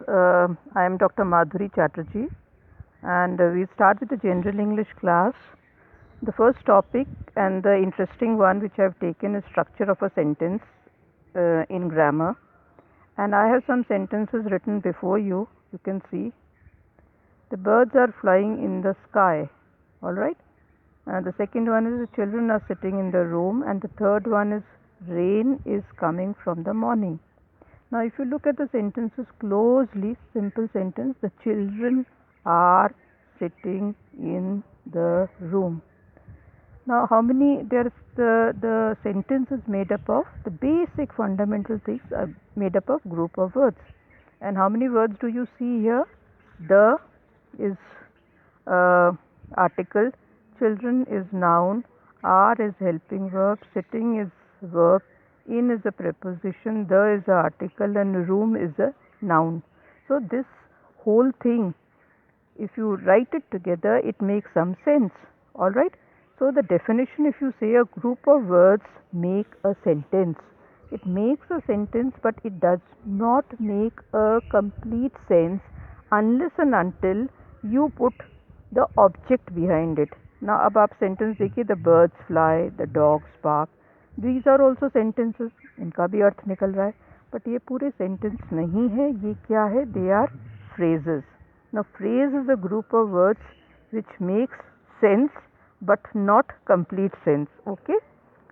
I am Dr. Madhuri Chatterjee, and we start with the general English class. The first topic and the interesting one which I have taken is structure of a sentence in grammar. And I have some sentences written before you. You can see the birds are flying in the sky. All right. The second one is the children are sitting in the room, and the third one is rain is coming from the morning. Now, if you look at the sentences closely, simple sentence, the children are sitting in the room. Now, how many, there's the sentence is made up of, the basic fundamental things are made up of group of words. And how many words do you see here? The is article, children is noun, are is helping verb, sitting is verb, in is a preposition, the is a article, and room is a noun. So this whole thing, if you write it together, it makes some sense. All right. So the definition, if you say a group of words make a sentence, it makes a sentence, but it does not make a complete sense unless and until you put the object behind it. Now अब आप sentence देखिए, the birds fly, the dogs bark. These are also sentences. इनका भी अर्थ निकल रहा है, but ये पूरे sentence नहीं है. ये क्या है? They are phrases. Now phrase is a group of words which makes sense but not complete sense. Okay.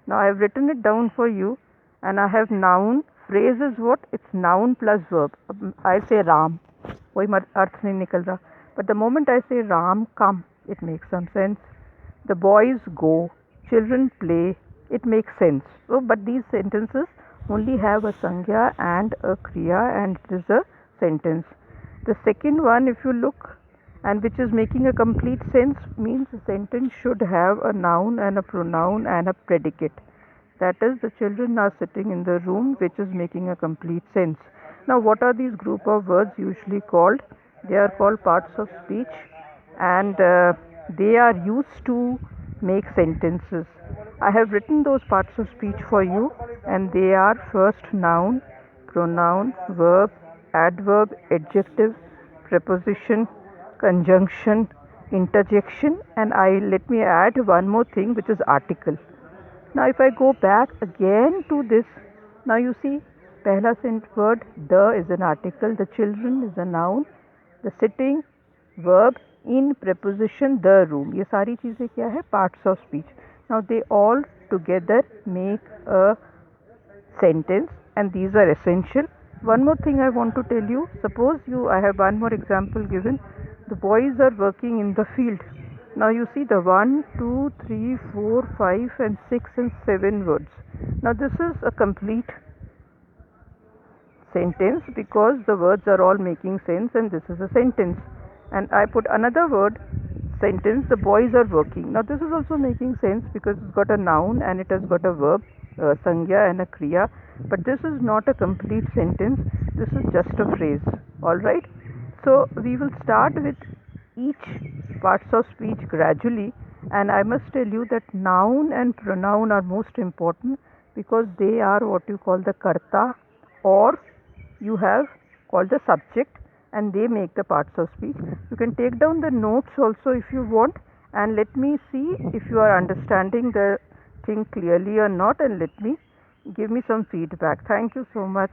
Now I have written it down for you, and I have noun. Phrase is what? It's noun plus verb. I say Ram, कोई अर्थ नहीं निकल रहा. But the moment I say Ram come, it makes some sense. The boys go, children play, it makes sense. So, but these sentences only have a sangya and a kriya, and it is a sentence. The second one, if you look, and which is making a complete sense, means the sentence should have a noun and a pronoun and a predicate. That is, the children are sitting in the room, which is making a complete sense. Now, what are these group of words usually called? They are called parts of speech, and they are used to make sentences. I have written those parts of speech for you, and they are first noun, pronoun, verb, adverb, adjective, preposition, conjunction, interjection, and let me add one more thing, which is article. Now if I go back again to this, now you see, pehla word, the is an article, the children is a noun, the sitting, verb, in, preposition, the room. ये सारी चीज़ें क्या है? Parts of speech. Now they all together make a sentence, and these are essential. One more thing I want to tell you. Suppose I have one more example given. The boys are working in the field. Now you see the 1, 2, 3, 4, 5 and 6 and 7 words. Now this is a complete sentence because the words are all making sense, and this is a sentence. And I put another word, sentence, the boys are working. Now this is also making sense because it's got a noun and it has got a verb, sangya and a kriya. But this is not a complete sentence. This is just a phrase. All right. So we will start with each parts of speech gradually, and I must tell you that noun and pronoun are most important because they are what you call the karta, or you have called the subject, and they make the parts of speech. You can take down the notes also if you want, and let me see if you are understanding the thing clearly or not, and give me some feedback. Thank you so much.